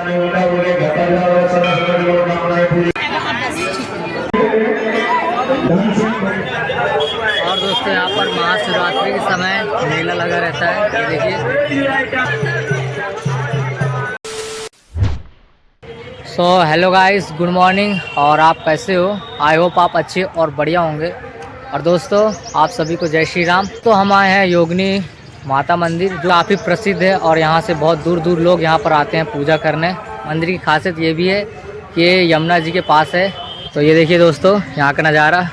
और दोस्तों यहाँ पर महाशिवरात्रि के समय मेला लगा रहता है, ये देखिए। So hello guys, good morning. और आप कैसे हो? आई होप आप अच्छे और बढ़िया होंगे। और दोस्तों आप सभी को जय श्री राम। तो हम आए हैं योगिनी माता मंदिर, जो काफ़ी प्रसिद्ध है और यहाँ से बहुत दूर दूर लोग यहाँ पर आते हैं पूजा करने। मंदिर की खासियत ये भी है कि ये यमुना जी के पास है। तो ये देखिए दोस्तों यहाँ का नज़ारा।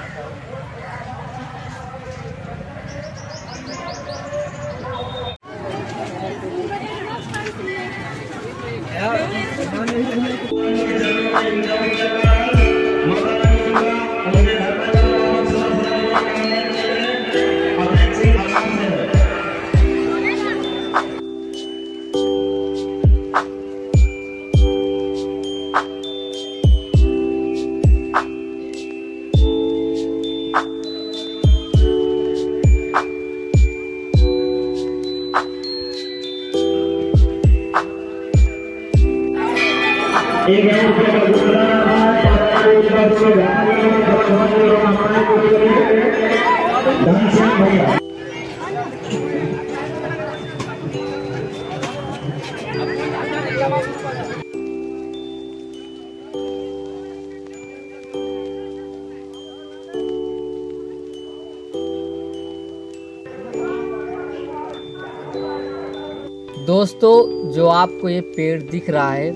दोस्तों जो आपको ये पेड़ दिख रहा है,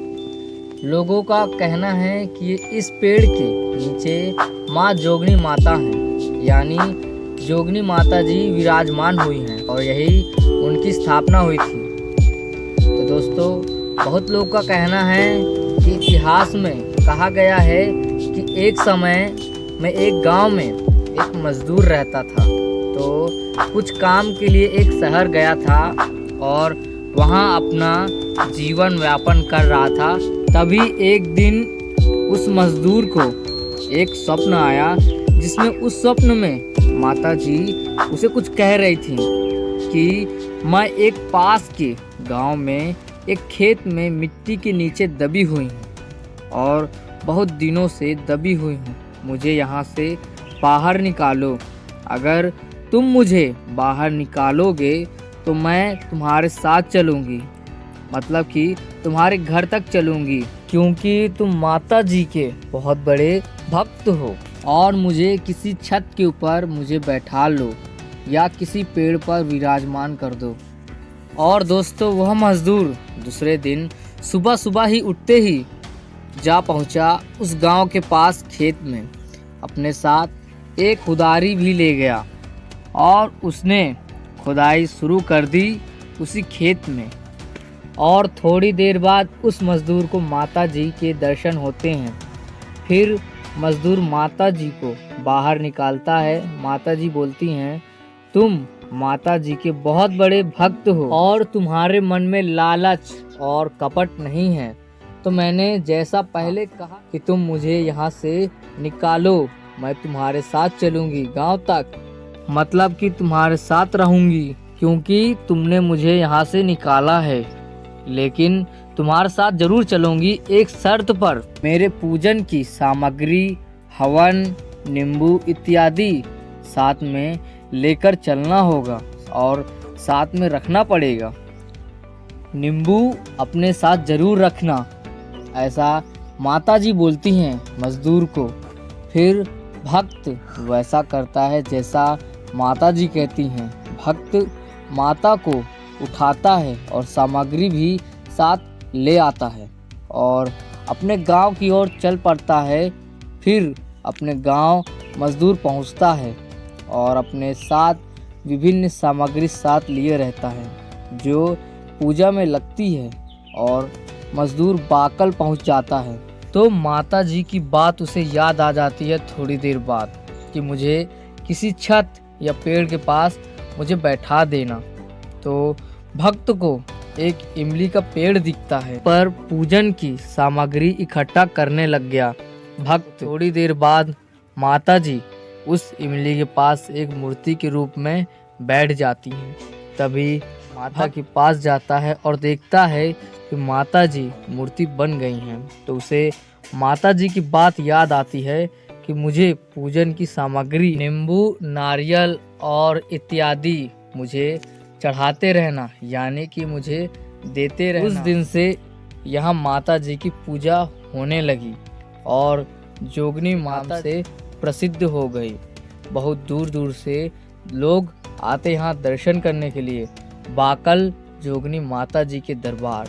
लोगों का कहना है कि इस पेड़ के नीचे माँ जोगनी माता हैं, यानी जोगनी माता जी विराजमान हुई हैं और यही उनकी स्थापना हुई थी। तो दोस्तों बहुत लोगों का कहना है कि इतिहास में कहा गया है कि एक समय में एक गांव में एक मजदूर रहता था। तो कुछ काम के लिए एक शहर गया था और वहाँ अपना जीवन यापन कर रहा था। तभी एक दिन उस मजदूर को एक स्वप्न आया, जिसमें उस स्वप्न में माता जी उसे कुछ कह रही थी कि मैं एक पास के गांव में एक खेत में मिट्टी के नीचे दबी हुई हूँ और बहुत दिनों से दबी हुई हूँ, मुझे यहाँ से बाहर निकालो। अगर तुम मुझे बाहर निकालोगे तो मैं तुम्हारे साथ चलूँगी, मतलब कि तुम्हारे घर तक चलूँगी, क्योंकि तुम माता जी के बहुत बड़े भक्त हो। और मुझे किसी छत के ऊपर मुझे बैठा लो या किसी पेड़ पर विराजमान कर दो। और दोस्तों वह मजदूर दूसरे दिन सुबह सुबह ही उठते ही जा पहुंचा उस गांव के पास खेत में। अपने साथ एक कुदारी भी ले गया और उसने खुदाई शुरू कर दी उसी खेत में। और थोड़ी देर बाद उस मज़दूर को माता जी के दर्शन होते हैं। फिर मज़दूर माता जी को बाहर निकालता है। माता जी बोलती हैं, तुम माता जी के बहुत बड़े भक्त हो और तुम्हारे मन में लालच और कपट नहीं है। तो मैंने जैसा पहले कहा कि तुम मुझे यहाँ से निकालो, मैं तुम्हारे साथ चलूँगी गाँव तक, मतलब कि तुम्हारे साथ रहूँगी, क्योंकि तुमने मुझे यहाँ से निकाला है। लेकिन तुम्हारे साथ जरूर चलूँगी एक शर्त पर, मेरे पूजन की सामग्री, हवन, नींबू इत्यादि साथ में लेकर चलना होगा और साथ में रखना पड़ेगा। नींबू अपने साथ जरूर रखना, ऐसा माता जी बोलती हैं मजदूर को। फिर भक्त वैसा करता है जैसा माता जी कहती हैं। भक्त माता को उठाता है और सामग्री भी साथ ले आता है और अपने गांव की ओर चल पड़ता है। फिर अपने गांव मजदूर पहुंचता है और अपने साथ विभिन्न सामग्री साथ लिए रहता है जो पूजा में लगती है। और मजदूर बाकल पहुंच जाता है तो माता जी की बात उसे याद आ जाती है थोड़ी देर बाद कि मुझे किसी छत या पेड़ के पास मुझे बैठा देना। तो भक्त को एक इमली का पेड़ दिखता है, पर पूजन की सामग्री इकट्ठा करने लग गया। भक्त थोड़ी देर बाद माता जी उस इमली के पास एक मूर्ति के रूप में बैठ जाती हैं। तभी माता के पास जाता है और देखता है कि माता जी मूर्ति बन गई हैं, तो उसे माता जी की बात याद आती है कि मुझे पूजन की सामग्री नींबू, नारियल और इत्यादि मुझे चढ़ाते रहना, यानी कि मुझे देते रहना। उस दिन से यहाँ माता जी की पूजा होने लगी और जोगनी माता से प्रसिद्ध हो गई। बहुत दूर दूर से लोग आते यहाँ दर्शन करने के लिए बाकल जोगनी माता जी के दरबार।